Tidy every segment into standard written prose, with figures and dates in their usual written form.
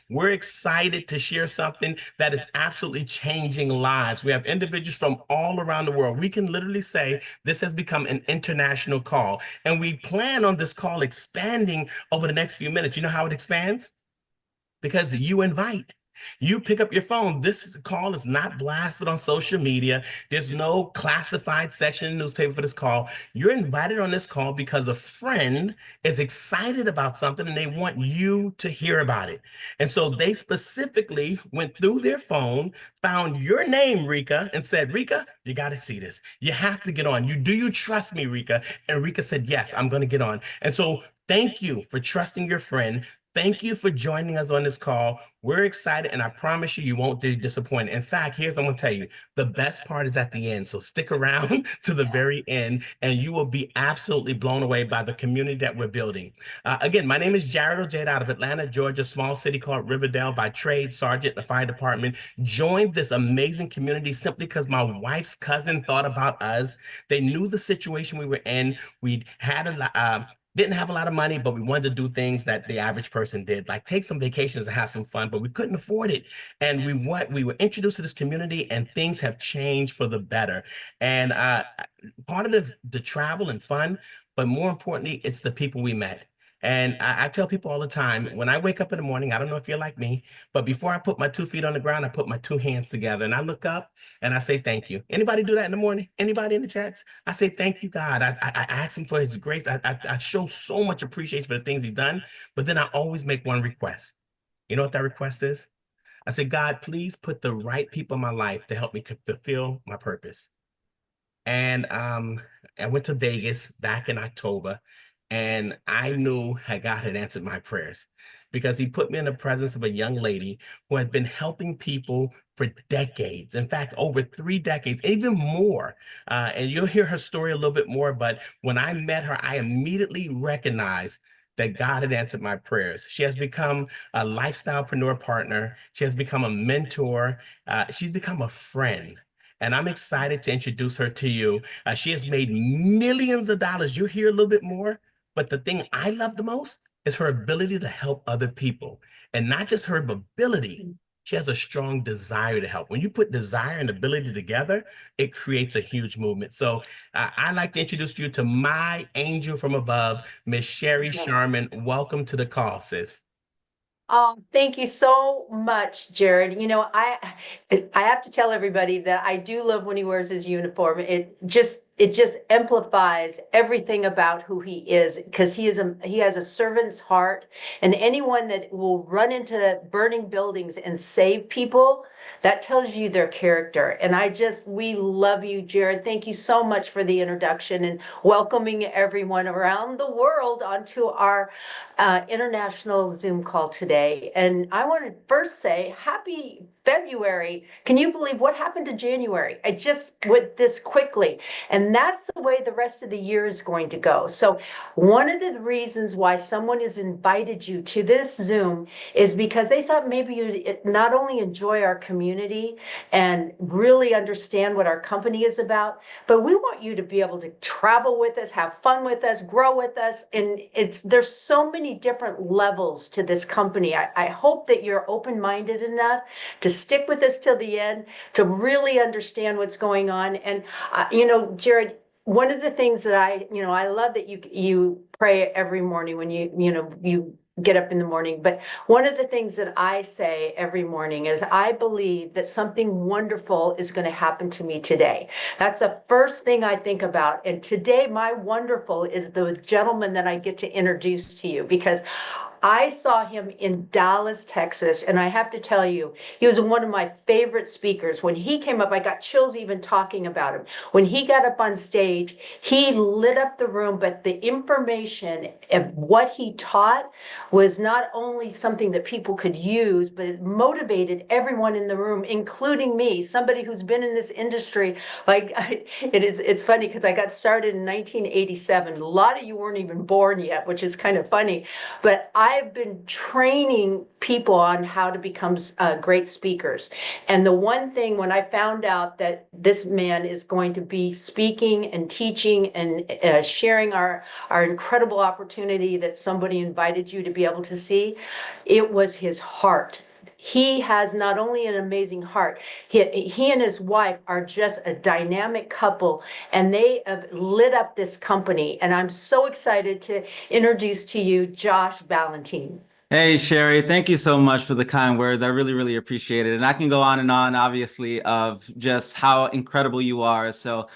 We're excited to share something that is absolutely changing lives. We have individuals from all around the world. We can literally say this has become an international call, and we plan on this call expanding over the next few minutes. You know how it expands? Because you invite. You pick up your phone. This call is not blasted on social media. There's no classified section in the newspaper for this call. You're invited on this call because a friend is excited about something and they want you to hear about it. And so they specifically went through their phone, found your name, Rika, and said, Rika, you got to see this. You have to get on. Do you trust me, Rika? And Rika said, yes, I'm going to get on. And so thank you for trusting your friend. Thank you for joining us on this call. We're excited, and I promise you, you won't be disappointed. In fact, here's what I'm going to tell you. The best part is at the end. So stick around to the very end, and you will be absolutely blown away by the community that we're building. Again, my name is Jared Ojeda out of Atlanta, Georgia, small city called Riverdale, by trade, sergeant in the fire department. Joined this amazing community simply because my wife's cousin thought about us. They knew the situation we were in. We had didn't have a lot of money, but we wanted to do things that the average person did, like take some vacations and have some fun, but we couldn't afford it. And we were introduced to this community, and things have changed for the better. And part of the travel and fun, but more importantly, it's the people we met. And I tell people all the time, when I wake up in the morning, I don't know if you're like me, but before I put my 2 feet on the ground, I put my two hands together and I look up and I say thank you. Anybody do that in the morning? Anybody in the chats? I say thank you, God. I ask him for his grace. I show so much appreciation for the things he's done, but then I always make one request. You know what that request is? I say, God, please put the right people in my life to help me fulfill my purpose. And I went to Vegas back in October, and I knew that God had answered my prayers because he put me in the presence of a young lady who had been helping people for decades. In fact, over 3 decades, even more. And you'll hear her story a little bit more. But when I met her, I immediately recognized that God had answered my prayers. She has become a lifestylepreneur partner. She has become a mentor. She's become a friend. And I'm excited to introduce her to you. She has made millions of dollars. You'll hear a little bit more, but the thing I love the most is her ability to help other people. And not just her ability, she has a strong desire to help. When you put desire and ability together, it creates a huge movement. So I'd like to introduce you to my angel from above, Miss Sherry Sharman. Welcome to the call, sis. Oh, thank you so much, Jared. I have to tell everybody that I do love when he wears his uniform. It just amplifies everything about who he is, because he has a servant's heart, and anyone that will run into burning buildings and save people, that tells you their character. And we love you, Jared. Thank you so much for the introduction and welcoming everyone around the world onto our international Zoom call today. And I want to first say happy February. Can you believe what happened to January? I just went this quickly. And that's the way the rest of the year is going to go. So one of the reasons why someone has invited you to this Zoom is because they thought maybe you'd not only enjoy our community and really understand what our company is about, but we want you to be able to travel with us, have fun with us, grow with us. And there's so many different levels to this company. I hope that you're open-minded enough to stick with us till the end, to really understand what's going on. And Jared, one of the things that I love that you pray every morning when you get up in the morning. But one of the things that I say every morning is I believe that something wonderful is going to happen to me today. That's the first thing I think about. And today, my wonderful is the gentleman that I get to introduce to you, because I saw him in Dallas, Texas, and I have to tell you, he was one of my favorite speakers. When he came up, I got chills even talking about him. When he got up on stage, he lit up the room, but the information of what he taught was not only something that people could use, but it motivated everyone in the room, including me, somebody who's been in this industry. It's funny because I got started in 1987. A lot of you weren't even born yet, which is kind of funny, but I've been training people on how to become great speakers. And the one thing when I found out that this man is going to be speaking and teaching and sharing our incredible opportunity that somebody invited you to be able to see, it was his heart. He has not only an amazing heart, he and his wife are just a dynamic couple, and they have lit up this company. And I'm so excited to introduce to you Josh Valentine. Hey Sherry, thank you so much for the kind words. I really, really appreciate it. And I can go on and on, obviously, of just how incredible you are. So,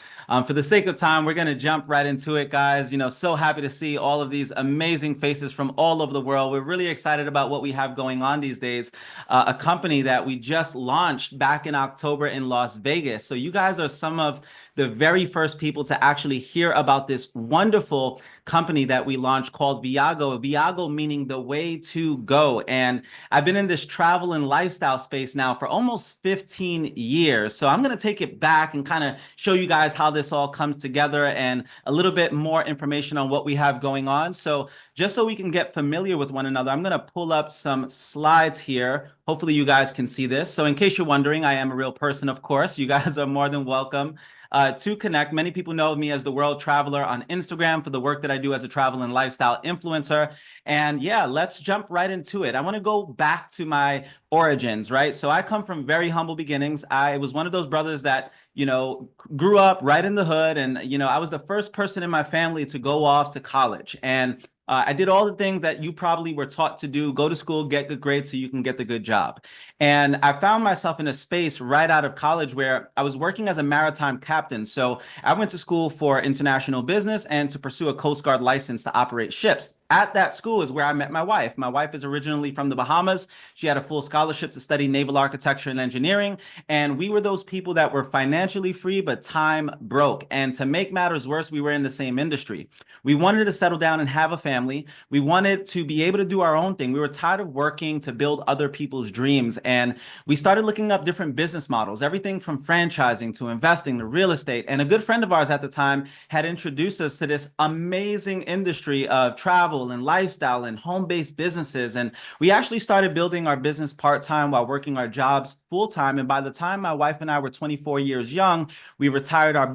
for the sake of time, we're going to jump right into it, guys. So happy to see all of these amazing faces from all over the world. We're really excited about what we have going on these days. A company that we just launched back in October in Las Vegas. So, you guys are some of the very first people to actually hear about this wonderful company that we launched called Viago. Viago meaning the way to go. And I've been in this travel and lifestyle space now for almost 15 years. So I'm going to take it back and kind of show you guys how this all comes together and a little bit more information on what we have going on. So just so we can get familiar with one another, I'm going to pull up some slides here. Hopefully you guys can see this. So in case you're wondering, I am a real person, of course. You guys are more than welcome to connect. Many people know me as the World Traveler on Instagram for the work that I do as a travel and lifestyle influencer. And yeah, let's jump right into it. I want to go back to my origins, right? So I come from very humble beginnings. I was one of those brothers that, grew up right in the hood. And, I was the first person in my family to go off to college. And I did all the things that you probably were taught to do: go to school, get good grades so you can get the good job. And I found myself in a space right out of college where I was working as a maritime captain. So I went to school for international business and to pursue a Coast Guard license to operate ships. At that school is where I met my wife. My wife is originally from the Bahamas. She had a full scholarship to study naval architecture and engineering. And we were those people that were financially free, but time broke. And to make matters worse, we were in the same industry. We wanted to settle down and have a family. We wanted to be able to do our own thing. We were tired of working to build other people's dreams. And we started looking up different business models, everything from franchising to investing to real estate. And a good friend of ours at the time had introduced us to this amazing industry of travel and lifestyle and home-based businesses. And we actually started building our business part-time while working our jobs full-time. And by the time my wife and I were 24 years young, we retired our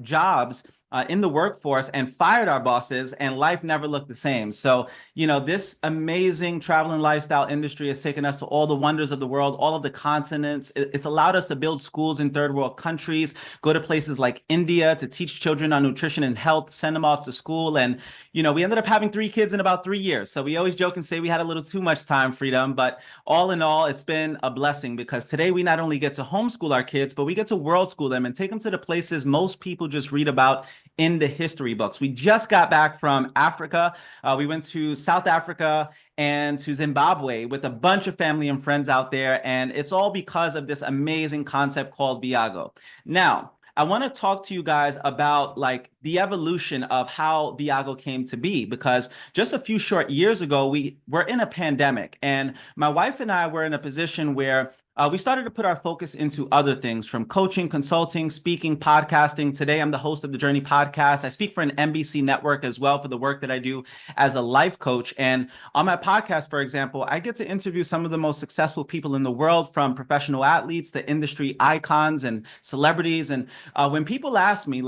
jobs in the workforce and fired our bosses, and life never looked the same. So, this amazing travel and lifestyle industry has taken us to all the wonders of the world, all of the continents. It's allowed us to build schools in third world countries, go to places like India to teach children on nutrition and health, send them off to school. And, we ended up having 3 kids in about 3 years. So we always joke and say we had a little too much time freedom, but all in all, it's been a blessing because today we not only get to homeschool our kids, but we get to world school them and take them to the places most people just read about in the history books. We just got back from Africa. We went to South Africa and to Zimbabwe with a bunch of family and friends out there. And it's all because of this amazing concept called Viago. Now, I want to talk to you guys about the evolution of how Viago came to be, because just a few short years ago, we were in a pandemic, and my wife and I were in a position where we started to put our focus into other things, from coaching, consulting, speaking, podcasting. Today, I'm the host of the Journey podcast. I speak for an NBC network as well for the work that I do as a life coach. And on my podcast, for example, I get to interview some of the most successful people in the world, from professional athletes to industry icons and celebrities. And when people ask me,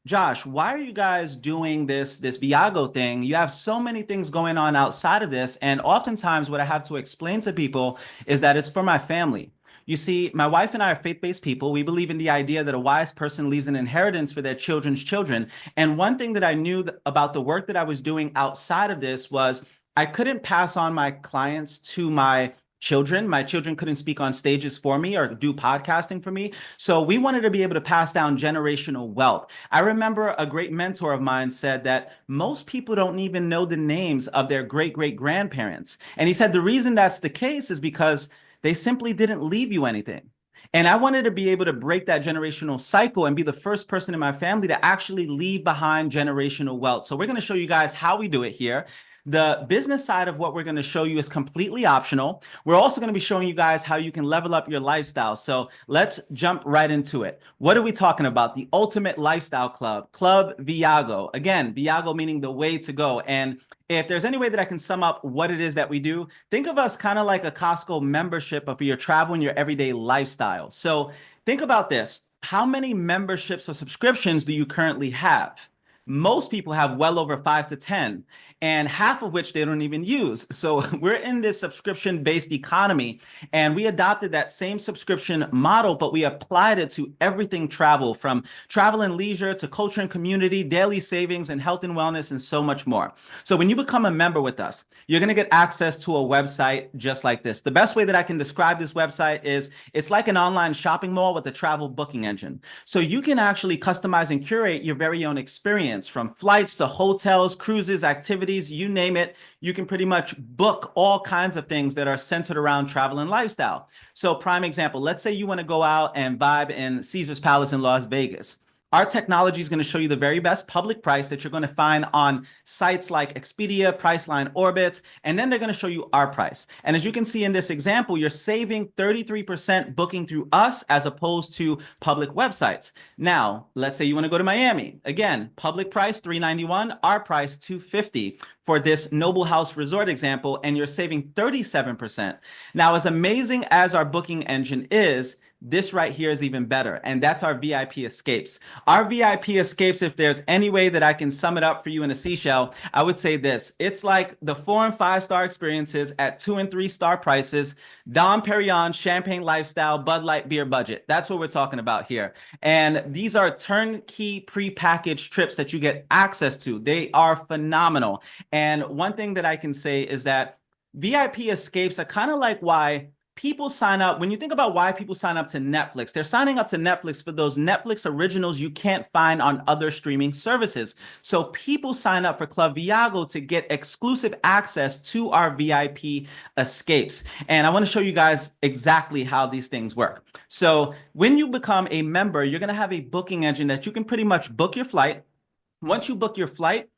Josh, why are you guys doing this Viago thing? You have so many things going on outside of this. And oftentimes what I have to explain to people is that it's for my family. You see, my wife and I are faith-based people. We believe in the idea that a wise person leaves an inheritance for their children's children. And one thing that I knew about the work that I was doing outside of this was I couldn't pass on my clients to my children. My children couldn't speak on stages for me or do podcasting for me. So we wanted to be able to pass down generational wealth. I remember a great mentor of mine said that most people don't even know the names of their great-great-grandparents. And he said the reason that's the case is because they simply didn't leave you anything. And I wanted to be able to break that generational cycle and be the first person in my family to actually leave behind generational wealth. So we're going to show you guys how we do it here. The business side of what we're going to show you is completely optional. We're also going to be showing you guys how you can level up your lifestyle. So let's jump right into it. What are we talking about? The ultimate lifestyle club, Club Viago. Again, Viago meaning the way to go. And if there's any way that I can sum up what it is that we do, think of us kind of like a Costco membership, but for your travel and your everyday lifestyle. So think about this. How many memberships or subscriptions do you currently have? Most people have well over 5 to 10, and half of which they don't even use. So we're in this subscription-based economy, and we adopted that same subscription model, but we applied it to everything travel, from travel and leisure to culture and community, daily savings and health and wellness, and so much more. So when you become a member with us, you're going to get access to a website just like this. The best way that I can describe this website is it's like an online shopping mall with a travel booking engine. So you can actually customize and curate your very own experience, from flights to hotels, cruises, activities, you name it. You can pretty much book all kinds of things that are centered around travel and lifestyle. So prime example, let's say you want to go out and vibe in Caesar's Palace in Las Vegas. Our technology is going to show you the very best public price that you're going to find on sites like Expedia, Priceline, Orbitz, and then they're going to show you our price. And as you can see in this example, you're saving 33% booking through us as opposed to public websites. Now, let's say you want to go to Miami. Again, public price $391, our price $250 for this Noble House Resort example, and you're saving 37%. Now, as amazing as our booking engine is, this right here is even better, and that's our VIP escapes. Our VIP escapes, if there's any way that I can sum it up for you in a seashell, I would say this. It's like the 4- and 5-star experiences at 2- and 3-star prices, Dom Perignon, champagne lifestyle, Bud Light beer budget. That's what we're talking about here. And these are turnkey prepackaged trips that you get access to. They are phenomenal. And one thing that I can say is that VIP escapes are kind of like why people sign up. When you think about why people sign up to Netflix, they're signing up to Netflix for those Netflix originals you can't find on other streaming services. So people sign up for Club Viago to get exclusive access to our VIP escapes. And I want to show you guys exactly how these things work. So when you become a member, you're going to have a booking engine that you can pretty much book your flight. Once you book your flight,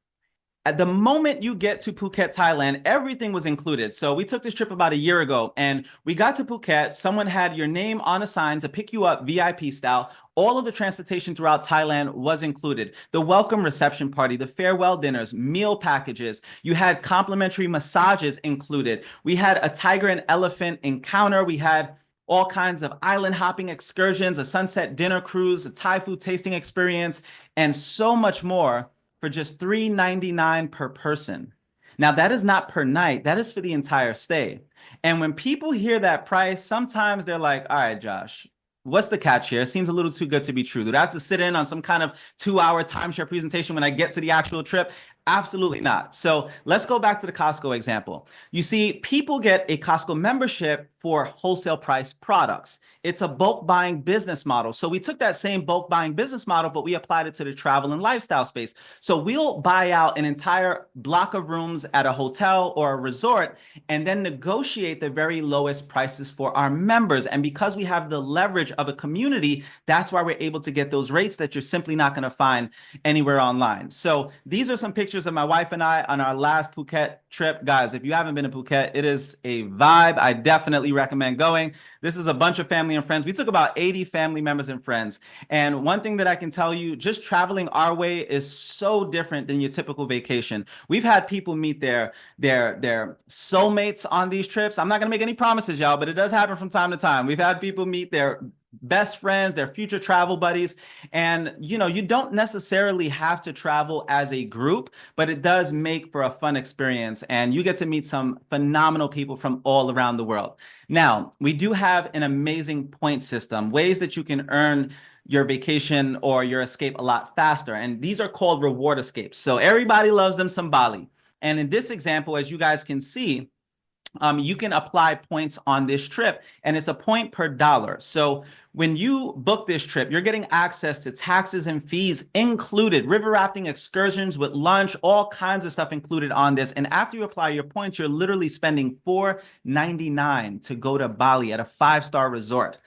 at the moment you get to Phuket, Thailand, everything was included. So we took this trip about a year ago, and we got to Phuket. Someone had your name on a sign to pick you up VIP style. All of the transportation throughout Thailand was included. The welcome reception party, the farewell dinners, meal packages. You had complimentary massages included. We had a tiger and elephant encounter. We had all kinds of island hopping excursions, a sunset dinner cruise, a Thai food tasting experience, and so much more for just $399 per person. Now, that is not per night. That is for the entire stay. And when people hear that price, sometimes they're like, all right, Josh, what's the catch here? It seems a little too good to be true. Do I have to sit in on some kind of 2-hour timeshare presentation when I get to the actual trip? Absolutely not. So let's go back to the Costco example. You see, people get a Costco membership for wholesale price products. It's a bulk buying business model. So we took that same bulk buying business model, but we applied it to the travel and lifestyle space. So we'll buy out an entire block of rooms at a hotel or a resort and then negotiate the very lowest prices for our members. And because we have the leverage of a community, that's why we're able to get those rates that you're simply not going to find anywhere online. So these are some pictures of my wife and I on our last Phuket trip. Guys, if you haven't been to Phuket, it is a vibe. I definitely recommend going. This is a bunch of family and friends. We took about 80 family members and friends. And one thing that I can tell you, just traveling our way is so different than your typical vacation. We've had people meet their soulmates on these trips. I'm not going to make any promises, y'all, but it does happen from time to time. We've had people meet their best friends, their future travel buddies. And, you know, you don't necessarily have to travel as a group, but it does make for a fun experience. And you get to meet some phenomenal people from all around the world. Now, we do have an amazing point system, ways that you can earn your vacation or your escape a lot faster. And these are called reward escapes. So everybody loves them some Bali. And in this example, as you guys can see, you can apply points on this trip, and it's a point per dollar. So when you book this trip, you're getting access to taxes and fees included, river rafting excursions with lunch, all kinds of stuff included on this. And after you apply your points, you're literally spending $499 to go to Bali at a 5-star resort.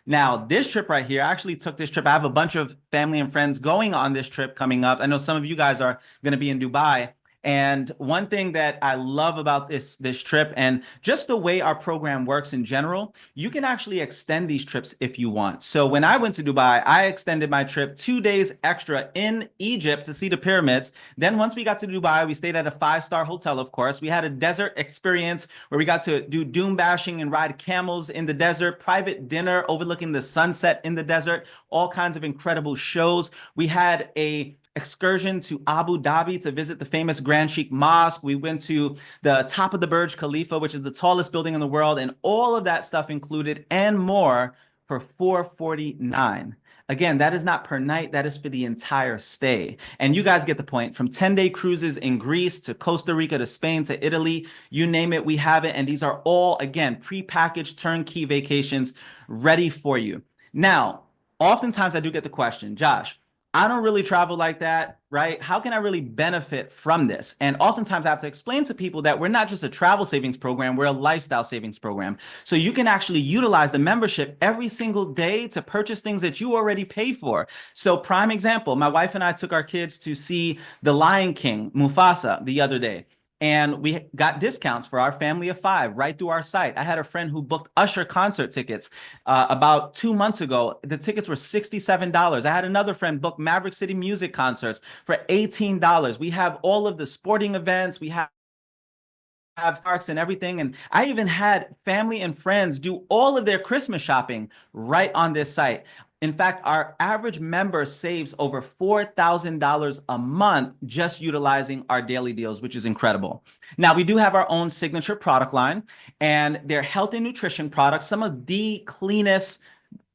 Now, this trip right here, I actually took this trip. I have a bunch of family and friends going on this trip coming up. I know some of you guys are going to be in Dubai. And one thing that I love about this trip, and just the way our program works in general, you can actually extend these trips if you want. So when I went to Dubai, I extended my trip 2 days extra in Egypt to see the pyramids. Then once we got to Dubai, we stayed at a 5-star hotel, of course. We had a desert experience where we got to do dune bashing and ride camels in the desert, private dinner overlooking the sunset in the desert, all kinds of incredible shows. We had a excursion to Abu Dhabi to visit the famous Grand Sheikh Mosque. We went to the top of the Burj Khalifa, which is the tallest building in the world, and all of that stuff included and more for $449. Again, that is not per night, that is for the entire stay. And you guys get the point. From 10-day cruises in Greece to Costa Rica to Spain to Italy, you name it, we have it. And these are all, again, pre-packaged turnkey vacations ready for you. Now, oftentimes I do get the question, Josh, I don't really travel like that, right? How can I really benefit from this? And oftentimes I have to explain to people that we're not just a travel savings program, we're a lifestyle savings program. So you can actually utilize the membership every single day to purchase things that you already pay for. So prime example, my wife and I took our kids to see The Lion King, Mufasa, the other day. And we got discounts for our family of 5 right through our site. I had a friend who booked Usher concert tickets about 2 months ago. The tickets were $67. I had another friend book Maverick City Music concerts for $18. We have all of the sporting events. We have parks and everything. And I even had family and friends do all of their Christmas shopping right on this site. In fact, our average member saves over $4,000 a month just utilizing our daily deals, which is incredible. Now, we do have our own signature product line, and they're health and nutrition products, some of the cleanest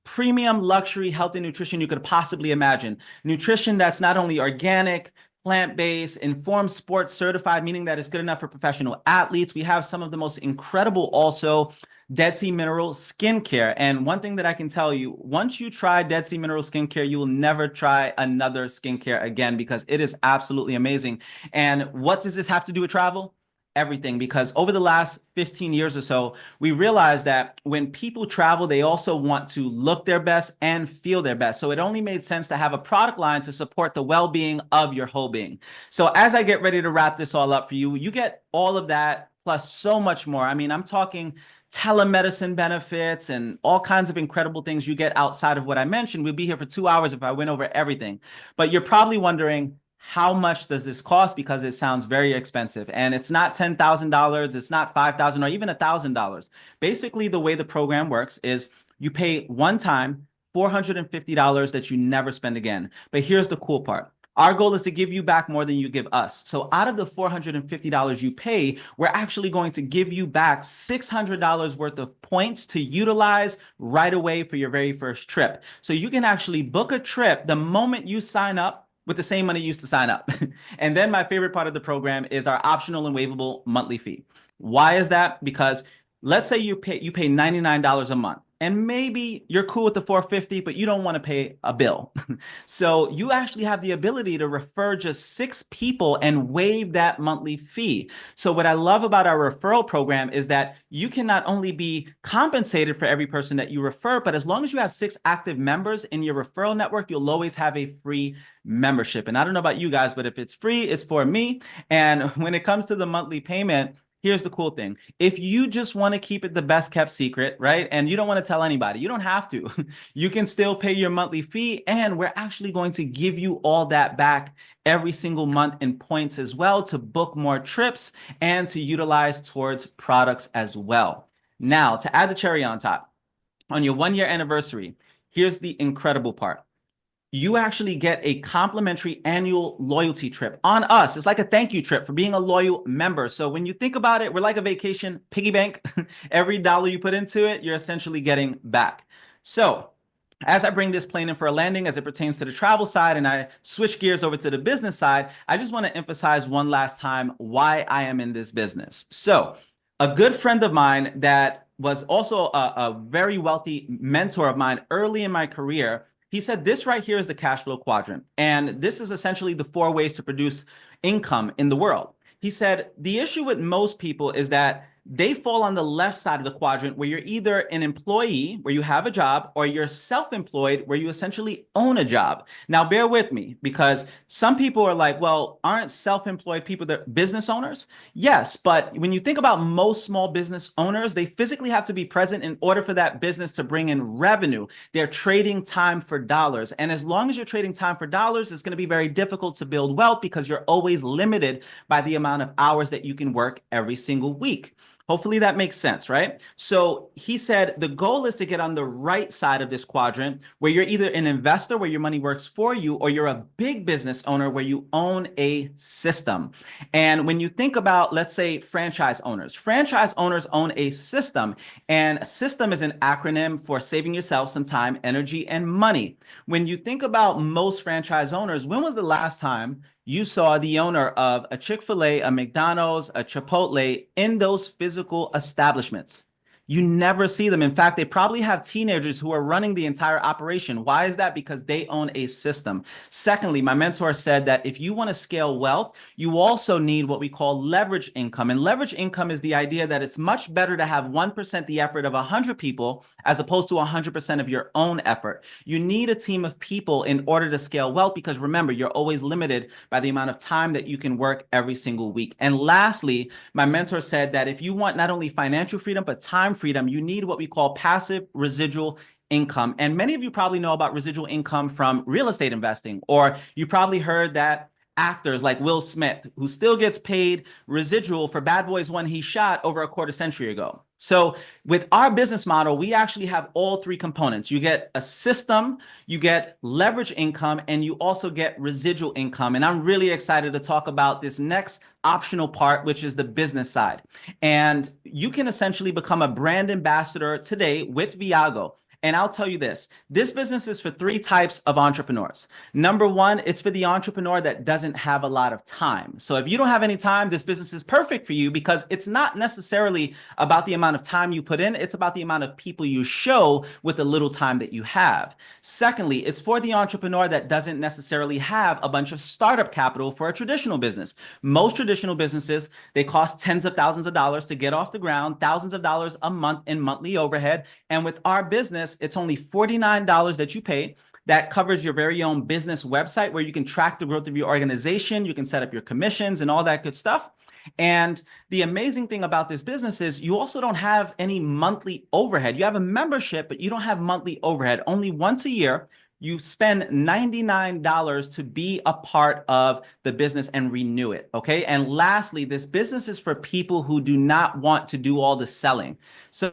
premium luxury health and nutrition you could possibly imagine. Nutrition that's not only organic, plant-based, informed sports certified, meaning that it's good enough for professional athletes. We have some of the most incredible also Dead Sea Mineral skincare. And one thing that I can tell you, once you try Dead Sea Mineral skincare, you will never try another skincare again because it is absolutely amazing. And what does this have to do with travel? Everything, because over the last 15 years or so, we realized that when people travel, they also want to look their best and feel their best. So it only made sense to have a product line to support the well-being of your whole being. So as I get ready to wrap this all up for you, you get all of that plus so much more. I mean, I'm talking telemedicine benefits and all kinds of incredible things you get outside of what I mentioned. We'll be here for 2 hours if I went over everything. But you're probably wondering, how much does this cost? Because it sounds very expensive. And it's not $10,000, it's not $5,000 or even $1,000. Basically, the way the program works is you pay one time $450 that you never spend again. But here's the cool part. Our goal is to give you back more than you give us. So out of the $450 you pay, we're actually going to give you back $600 worth of points to utilize right away for your very first trip. So you can actually book a trip the moment you sign up with the same money you used to sign up. And then my favorite part of the program is our optional and waivable monthly fee. Why is that? Because let's say you pay $99 a month. And maybe you're cool with the $450, but you don't want to pay a bill. So you actually have the ability to refer just 6 people and waive that monthly fee. So what I love about our referral program is that you can not only be compensated for every person that you refer, but as long as you have 6 active members in your referral network, you'll always have a free membership. And I don't know about you guys, but if it's free, it's for me. And when it comes to the monthly payment, here's the cool thing. If you just want to keep it the best kept secret, right? And you don't want to tell anybody, you don't have to. You can still pay your monthly fee, and we're actually going to give you all that back every single month in points as well to book more trips and to utilize towards products as well. Now, to add the cherry on top, on your 1-year anniversary, here's the incredible part. You actually get a complimentary annual loyalty trip on us. It's like a thank you trip for being a loyal member. So when you think about it, we're like a vacation piggy bank. Every dollar you put into it, you're essentially getting back. So as I bring this plane in for a landing as it pertains to the travel side and I switch gears over to the business side, I just want to emphasize one last time why I am in this business. So a good friend of mine that was also a very wealthy mentor of mine early in my career, he said this right here is the cash flow quadrant. And this is essentially the 4 ways to produce income in the world. He said the issue with most people is that they fall on the left side of the quadrant where you're either an employee, where you have a job, or you're self-employed, where you essentially own a job. Now, bear with me, because some people are like, well, aren't self-employed people the business owners? Yes, but when you think about most small business owners, they physically have to be present in order for that business to bring in revenue. They're trading time for dollars. And as long as you're trading time for dollars, it's going to be very difficult to build wealth because you're always limited by the amount of hours that you can work every single week. Hopefully that makes sense, right? So he said the goal is to get on the right side of this quadrant where you're either an investor where your money works for you, or you're a big business owner where you own a system. And when you think about, let's say, franchise owners own a system, and a system is an acronym for saving yourself some time, energy, and money. When you think about most franchise owners, when was the last time you saw the owner of a Chick-fil-A, a McDonald's, a Chipotle in those physical establishments? You never see them. In fact, they probably have teenagers who are running the entire operation. Why is that? Because they own a system. Secondly, my mentor said that if you want to scale wealth, you also need what we call leverage income. And leverage income is the idea that it's much better to have 1% the effort of 100 people as opposed to 100% of your own effort. You need a team of people in order to scale wealth, because remember, you're always limited by the amount of time that you can work every single week. And lastly, my mentor said that if you want not only financial freedom, but time freedom, you need what we call passive residual income. And many of you probably know about residual income from real estate investing, or you probably heard that actors like Will Smith, who still gets paid residual for Bad Boys 1 he shot over a quarter century ago. So with our business model, we actually have all three components. You get a system, you get leverage income, and you also get residual income. And I'm really excited to talk about this next optional part, which is the business side. And you can essentially become a brand ambassador today with Viago. And I'll tell you this business is for three types of entrepreneurs. Number one, it's for the entrepreneur that doesn't have a lot of time. So if you don't have any time, this business is perfect for you, because it's not necessarily about the amount of time you put in. It's about the amount of people you show with the little time that you have. Secondly, it's for the entrepreneur that doesn't necessarily have a bunch of startup capital for a traditional business. Most traditional businesses, they cost tens of thousands of dollars to get off the ground, thousands of dollars a month in monthly overhead. And with our business, it's only $49 that you pay. That covers your very own business website where you can track the growth of your organization. You can set up your commissions and all that good stuff. And the amazing thing about this business is you also don't have any monthly overhead. You have a membership, but you don't have monthly overhead. Only once a year, you spend $99 to be a part of the business and renew it, okay? And lastly, this business is for people who do not want to do all the selling. So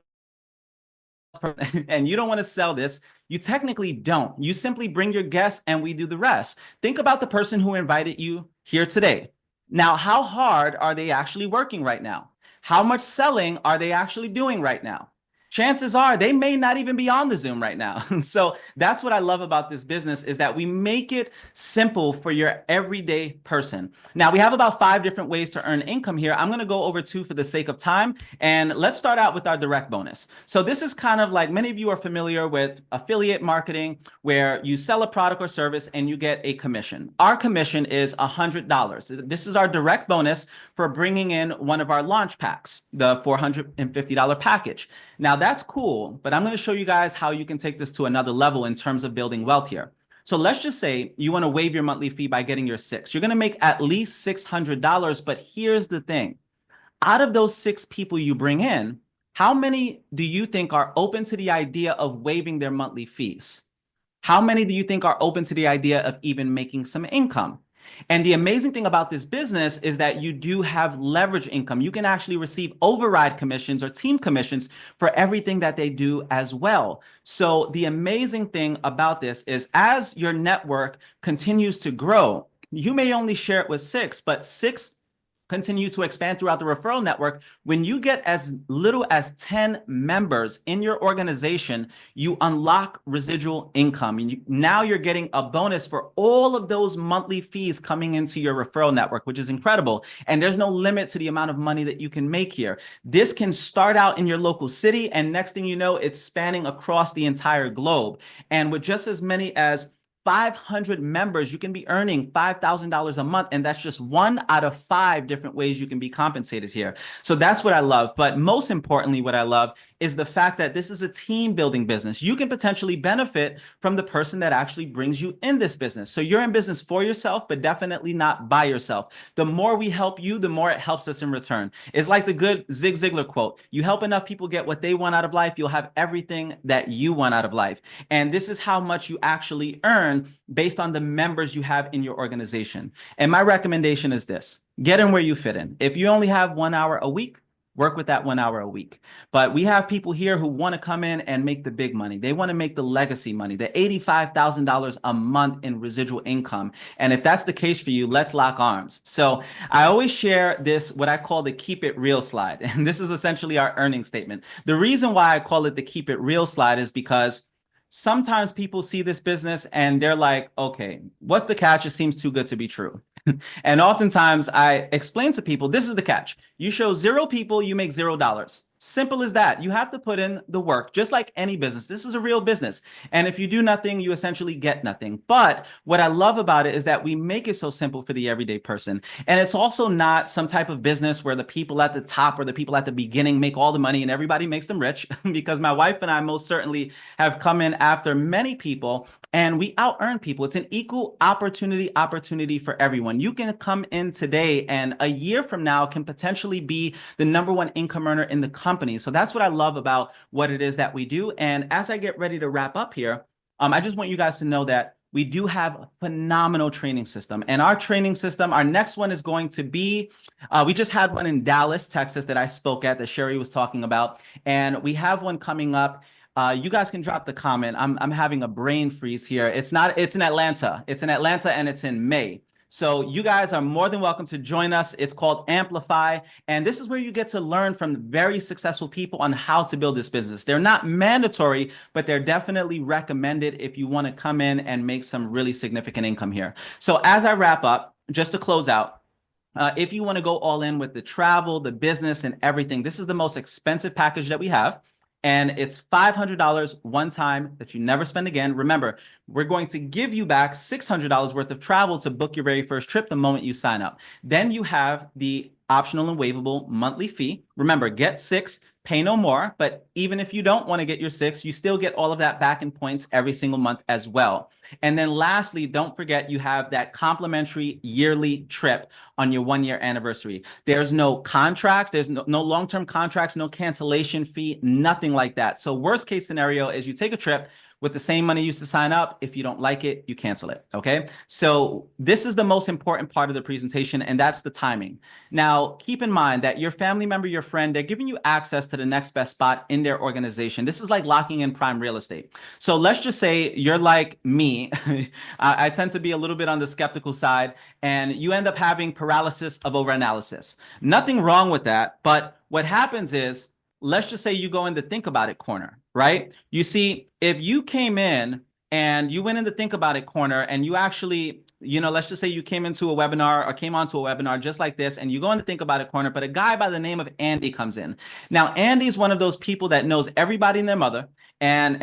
and you don't want to sell this, you technically don't. You simply bring your guests and we do the rest. Think about the person who invited you here today. Now, how hard are they actually working right now? How much selling are they actually doing right now? Chances are they may not even be on the Zoom right now. So that's what I love about this business, is that we make it simple for your everyday person. Now, we have about 5 different ways to earn income here. I'm going to go over 2 for the sake of time. And let's start out with our direct bonus. So this is kind of like, many of you are familiar with affiliate marketing, where you sell a product or service and you get a commission. Our commission is $100. This is our direct bonus for bringing in one of our launch packs, the $450 package. Now, that's cool, but I'm going to show you guys how you can take this to another level in terms of building wealth here. So let's just say you want to waive your monthly fee by getting your 6. You're going to make at least $600, but here's the thing. Out of those 6 people you bring in, how many do you think are open to the idea of waiving their monthly fees? How many do you think are open to the idea of even making some income? And the amazing thing about this business is that you do have leverage income. You can actually receive override commissions or team commissions for everything that they do as well. So the amazing thing about this is, as your network continues to grow, you may only share it with 6, but 6 continue to expand throughout the referral network. When you get as little as 10 members in your organization, you unlock residual income. And now you're getting a bonus for all of those monthly fees coming into your referral network, which is incredible. And there's no limit to the amount of money that you can make here. This can start out in your local city, and next thing you know, it's spanning across the entire globe. And with just as many as 500 members, you can be earning $5,000 a month. And that's just 1 out of 5 different ways you can be compensated here. So that's what I love. But most importantly, what I love is the fact that this is a team building business. You can potentially benefit from the person that actually brings you in this business. So you're in business for yourself, but definitely not by yourself. The more we help you, the more it helps us in return. It's like the good Zig Ziglar quote: you help enough people get what they want out of life, you'll have everything that you want out of life. And this is how much you actually earn based on the members you have in your organization. And my recommendation is this: get in where you fit in. If you only have 1 hour a week, work with that 1 hour a week. But we have people here who want to come in and make the big money. They want to make the legacy money, the $85,000 a month in residual income. And if that's the case for you, let's lock arms. So I always share this, what I call the keep it real slide. And this is essentially our earning statement. The reason why I call it the keep it real slide is because sometimes people see this business and they're like, okay, what's the catch? It seems too good to be true. And oftentimes I explain to people, this is the catch. You show 0 people, you make $0. Simple as that. You have to put in the work, just like any business. This is a real business. And if you do nothing, you essentially get nothing. But what I love about it is that we make it so simple for the everyday person. And it's also not some type of business where the people at the top or the people at the beginning make all the money and everybody makes them rich, because my wife and I most certainly have come in after many people and we out earn people. It's an equal opportunity for everyone. You can come in today and a year from now can potentially be the #1 income earner in the company. So that's what I love about what it is that we do. And as I get ready to wrap up here, I just want you guys to know that we do have a phenomenal training system. And our training system, our next one is going to be, we just had one in Dallas, Texas that I spoke at, that Sherry was talking about. And we have one coming up. You guys can drop the comment. I'm having a brain freeze here. It's in Atlanta. It's in Atlanta and it's in May. So you guys are more than welcome to join us. It's called Amplify. And this is where you get to learn from very successful people on how to build this business. They're not mandatory, but they're definitely recommended if you want to come in and make some really significant income here. So as I wrap up, just to close out, if you want to go all in with the travel, the business, and everything, this is the most expensive package that we have. And it's $500 one time that you never spend again. Remember, we're going to give you back $600 worth of travel to book your very first trip the moment you sign up. Then you have the optional and waivable monthly fee. Remember, get 6, pay no more. But even if you don't want to get your 6, you still get all of that back in points every single month as well. And then lastly, don't forget you have that complimentary yearly trip on your 1-year anniversary. There's no contracts, there's no long-term contracts, no cancellation fee, nothing like that. So worst case scenario is you take a trip with the same money you used to sign up. If you don't like it, you cancel it, okay? So this is the most important part of the presentation, and that's the timing. Now, keep in mind that your family member, your friend, they're giving you access to the next best spot in their organization. This is like locking in prime real estate. So let's just say you're like me. I tend to be a little bit on the skeptical side, and you end up having paralysis of overanalysis. Nothing wrong with that, but what happens is, let's just say you go in the think about it corner, right? You see, if you came in and you went in the think about it corner and you actually, let's just say you came into a webinar or came onto a webinar just like this, and you go in the think about it corner, but a guy by the name of Andy comes in. Now, Andy's one of those people that knows everybody and their mother, and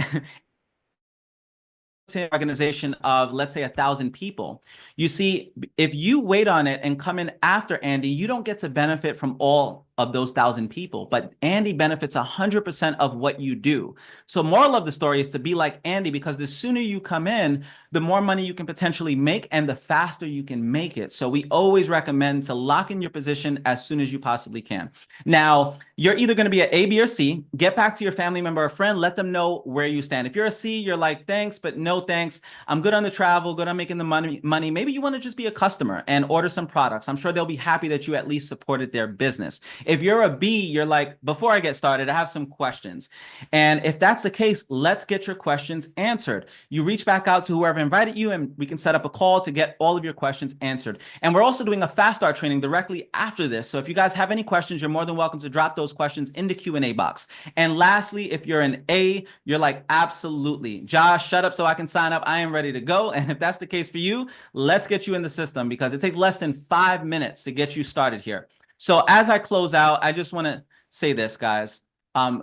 organization of, let's say, 1,000 people. You see, if you wait on it and come in after Andy, you don't get to benefit from all of those 1,000 people, but Andy benefits 100% of what you do. So moral of the story is to be like Andy, because the sooner you come in, the more money you can potentially make and the faster you can make it. So we always recommend to lock in your position as soon as you possibly can. Now, you're either going to be an A, B, or C. Get back to your family member or friend. Let them know where you stand. If you're a C, you're like, thanks, but no thanks. I'm good on the travel, good on making the money. Maybe you want to just be a customer and order some products. I'm sure they'll be happy that you at least supported their business. If you're a B, you're like, before I get started, I have some questions. And if that's the case, let's get your questions answered. You reach back out to whoever invited you, and we can set up a call to get all of your questions answered. And we're also doing a fast start training directly after this. So if you guys have any questions, you're more than welcome to drop those questions in the Q&A box. And lastly, if you're an A, you're like, absolutely, Josh, shut up so I can sign up. I am ready to go. And if that's the case for you, let's get you in the system, because it takes less than 5 minutes to get you started here. So as I close out, I just want to say this, guys.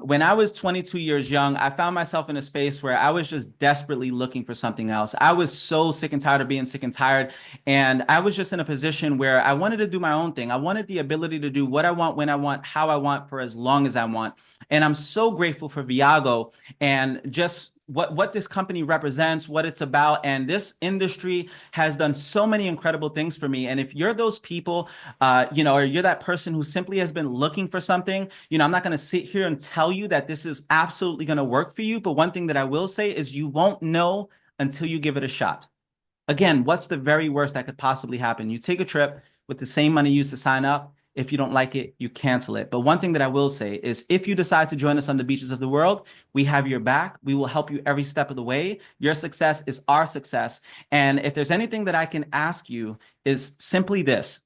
When I was 22 years young, I found myself in a space where I was just desperately looking for something else. I was so sick and tired of being sick and tired. And I was just in a position where I wanted to do my own thing. I wanted the ability to do what I want, when I want, how I want, for as long as I want. And I'm so grateful for Viago and just what this company represents, what it's about. And this industry has done so many incredible things for me. And if you're those people, or you're that person who simply has been looking for something, I'm not going to sit here and tell you that this is absolutely going to work for you. But one thing that I will say is you won't know until you give it a shot. Again, what's the very worst that could possibly happen? You take a trip with the same money you used to sign up. If you don't like it, you cancel it. But one thing that I will say is if you decide to join us on the beaches of the world, we have your back. We will help you every step of the way. Your success is our success. And if there's anything that I can ask you is simply this.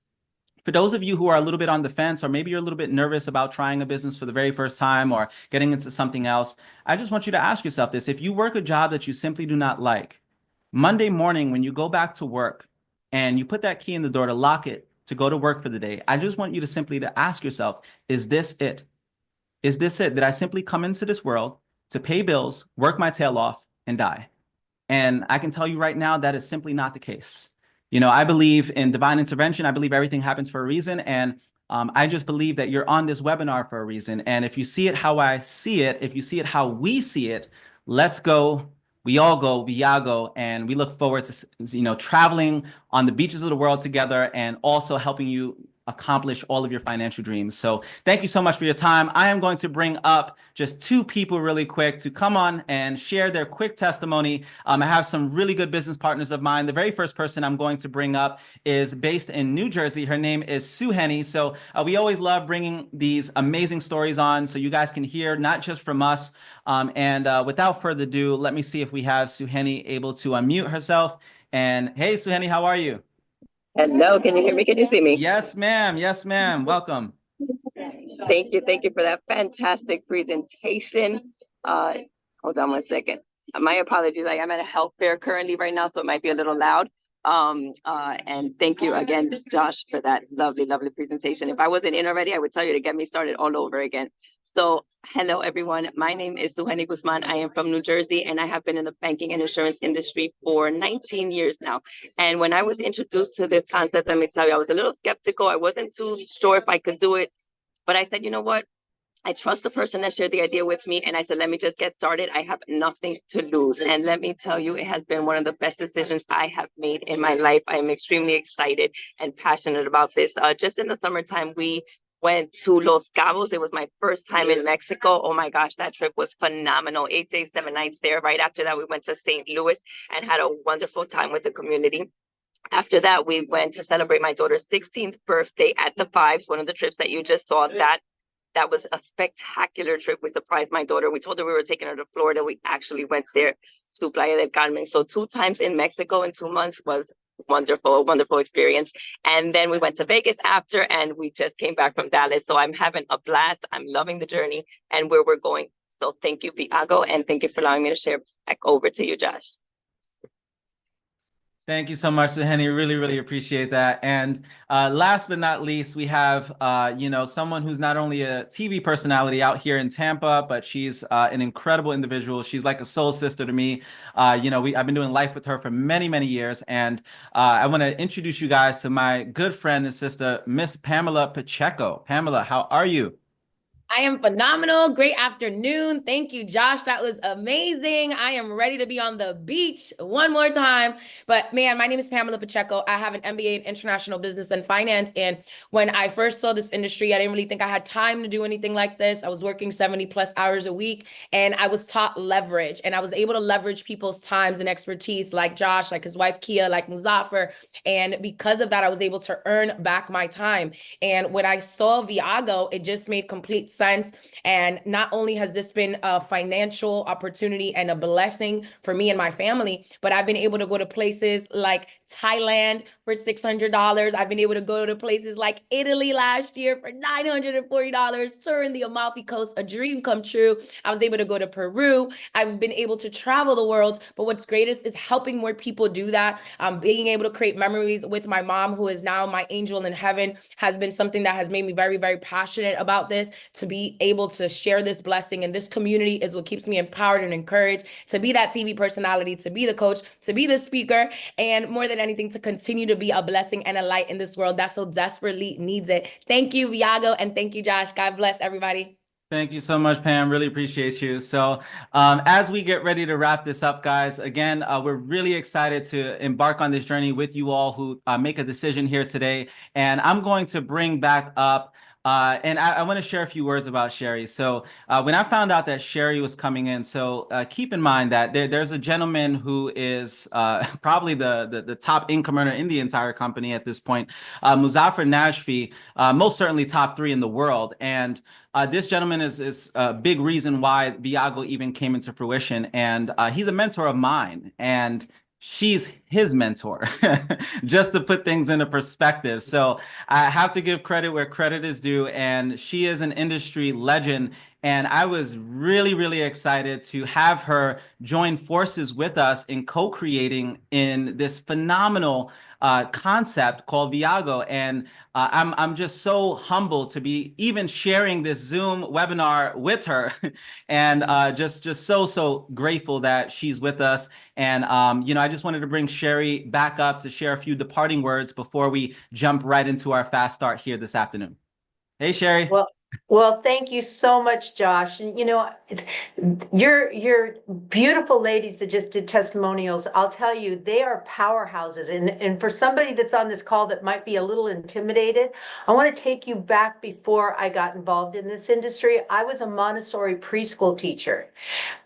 For those of you who are a little bit on the fence, or maybe you're a little bit nervous about trying a business for the very first time or getting into something else, I just want you to ask yourself this. If you work a job that you simply do not like, Monday morning, when you go back to work and you put that key in the door to lock it, to go to work for the day, I just want you to simply to ask yourself, is this it? Is this it? Did I simply come into this world to pay bills, work my tail off, and die? And I can tell you right now, that is simply not the case. I believe in divine intervention. I believe everything happens for a reason. And I just believe that you're on this webinar for a reason. And if you see it how I see it, if you see it how we see it, let's go. We all go, Viago, and we look forward to, traveling on the beaches of the world together and also helping you accomplish all of your financial dreams. So thank you so much for your time. I am going to bring up just two people really quick to come on and share their quick testimony. I have some really good business partners of mine. The very first person I'm going to bring up is based in New Jersey. Her name is Sue Henny. So we always love bringing these amazing stories on so you guys can hear not just from us. Without further ado, let me see if we have Sue Henny able to unmute herself. And hey, Sue Henny, how are you? Hello, can you hear me? Can you see me? Yes, ma'am. Yes, ma'am. Welcome. Thank you. Thank you for that fantastic presentation. Hold on one second. My apologies. I am at a health fair currently right now, so it might be a little loud. And thank you again, Josh, for that lovely, lovely presentation. If I wasn't in already, I would tell you to get me started all over again. So hello, everyone. My name is Suheni Guzman. I am from New Jersey, and I have been in the banking and insurance industry for 19 years now. And when I was introduced to this concept, let me tell you, I was a little skeptical. I wasn't too sure if I could do it. But I said, you know what? I trust the person that shared the idea with me. And I said, let me just get started. I have nothing to lose. And let me tell you, it has been one of the best decisions I have made in my life. I am extremely excited and passionate about this. Just in the summertime, we went to Los Cabos. It was my first time in Mexico. Oh my gosh, that trip was phenomenal. 8 days, 7 nights there. Right after that, we went to St. Louis and had a wonderful time with the community. After that, we went to celebrate my daughter's 16th birthday at the Fives, one of the trips that you just saw. That was a spectacular trip. We surprised my daughter. We told her we were taking her to Florida. We actually went there to Playa del Carmen. So 2 times in Mexico in 2 months was wonderful, a wonderful experience. And then we went to Vegas after, and we just came back from Dallas. So I'm having a blast. I'm loving the journey and where we're going. So thank you, Viago, and thank you for allowing me to share back over to you, Josh. Thank you so much, Henny. Really, really appreciate that. And last but not least, we have, someone who's not only a TV personality out here in Tampa, but she's an incredible individual. She's like a soul sister to me. I've been doing life with her for many, many years. And I want to introduce you guys to my good friend and sister, Miss Pamela Pacheco. Pamela, how are you? I am phenomenal. Great afternoon. Thank you, Josh. That was amazing. I am ready to be on the beach one more time. But man, my name is Pamela Pacheco. I have an MBA in International Business and Finance. And when I first saw this industry, I didn't really think I had time to do anything like this. I was working 70+ hours a week, and I was taught leverage. And I was able to leverage people's times and expertise, like Josh, like his wife, Kia, like Muzaffar. And because of that, I was able to earn back my time. And when I saw Viago, it just made complete sense. And not only has this been a financial opportunity and a blessing for me and my family, but I've been able to go to places like Thailand for $600. I've been able to go to places like Italy last year for $940, touring the Amalfi Coast, a dream come true. I was able to go to Peru. I've been able to travel the world. But what's greatest is helping more people do that. Being able to create memories with my mom, who is now my angel in heaven, has been something that has made me very, very passionate about this. To be able to share this blessing. And this community is what keeps me empowered and encouraged to be that TV personality, to be the coach, to be the speaker, and more than anything, to continue to be a blessing and a light in this world that so desperately needs it. Thank you, Viago, and thank you, Josh. God bless everybody. Thank you so much, Pam. Really appreciate you. So as we get ready to wrap this up, guys, again, we're really excited to embark on this journey with you all who make a decision here today. And I'm going to bring back up and I want to share a few words about Sherry. So when I found out that Sherry was coming in, so keep in mind that there's a gentleman who is probably the top income earner in the entire company at this point, Muzaffar Najfi, most certainly top 3 in the world. And this gentleman is a big reason why Viago even came into fruition. And he's a mentor of mine. And she's his mentor, just to put things into perspective. So I have to give credit where credit is due, and she is an industry legend. And I was really, really excited to have her join forces with us in co-creating in this phenomenal concept called Viago. And I'm just so humbled to be even sharing this Zoom webinar with her, and just so grateful that she's with us. And I just wanted to bring Sherry back up to share a few departing words before we jump right into our fast start here this afternoon. Hey, Sherry. Well, thank you so much, Josh. And you're beautiful ladies that just did testimonials. I'll tell you, they are powerhouses. And for somebody that's on this call that might be a little intimidated, I want to take you back before I got involved in this industry. I was a Montessori preschool teacher.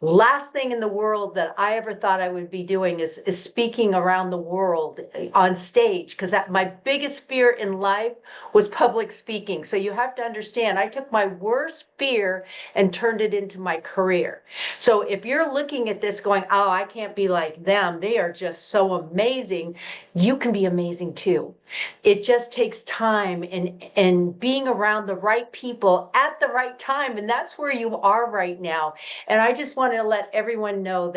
Last thing in the world that I ever thought I would be doing is speaking around the world on stage, because my biggest fear in life was public speaking. So you have to understand, I took my worst fear and turned it into my career. So if you're looking at this going, oh, I can't be like them, they are just so amazing, you can be amazing too. It just takes time and being around the right people at the right time. And that's where you are right now. And I just want to let everyone know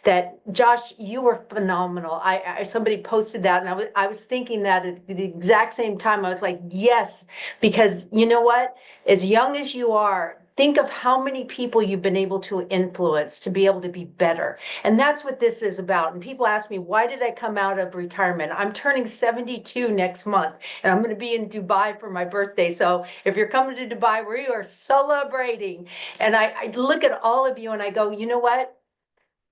that Josh, you were phenomenal. Somebody posted that, and I was thinking that at the exact same time. I was like, yes, because you know what? As young as you are, think of how many people you've been able to influence to be able to be better. And that's what this is about. And people ask me, why did I come out of retirement? I'm turning 72 next month, and I'm going to be in Dubai for my birthday. So if you're coming to Dubai, we are celebrating. And I look at all of you and I go, you know what?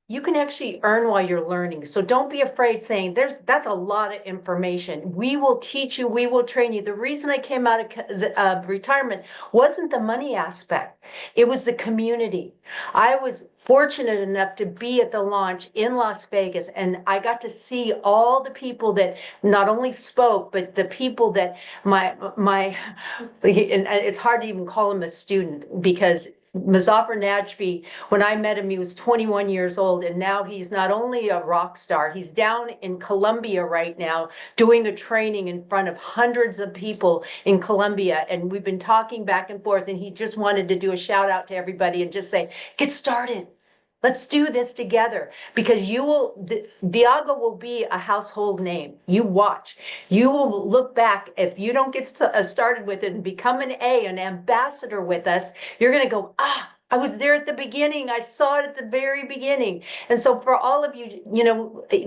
You can actually earn while you're learning. So don't be afraid saying that's a lot of information. We will teach you, we will train you. The reason I came out of retirement wasn't the money aspect. It was the community. I was fortunate enough to be at the launch in Las Vegas, and I got to see all the people that not only spoke, but the people that and it's hard to even call him a student, because Muzaffar Najfi, when I met him, he was 21 years old, and now he's not only a rock star, he's down in Colombia right now doing a training in front of hundreds of people in Colombia. And we've been talking back and forth, and he just wanted to do a shout out to everybody and just say, get started. Let's do this together, because Viago will be a household name. You watch. You will look back. If you don't get started with it and become an ambassador with us, you're going to go, I was there at the beginning. I saw it at the very beginning. And so for all of you,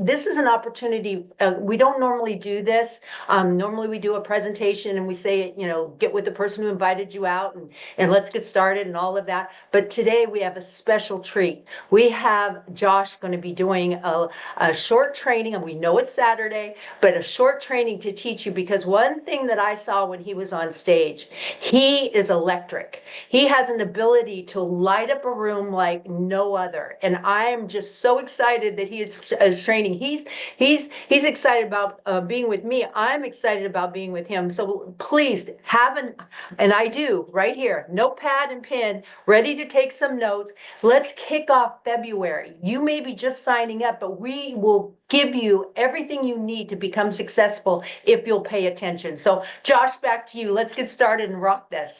this is an opportunity. We don't normally do this. Normally we do a presentation and we say, get with the person who invited you out and let's get started and all of that. But today we have a special treat. We have Josh going to be doing a short training, and we know it's Saturday, but a short training to teach you, because one thing that I saw when he was on stage, he is electric. He has an ability to light up a room like no other. And I am just so excited that he is training. He's excited about being with me. I'm excited about being with him. So please and I do right here, notepad and pen, ready to take some notes. Let's kick off February. You may be just signing up, but we will give you everything you need to become successful if you'll pay attention. So Josh, back to you. Let's get started and rock this.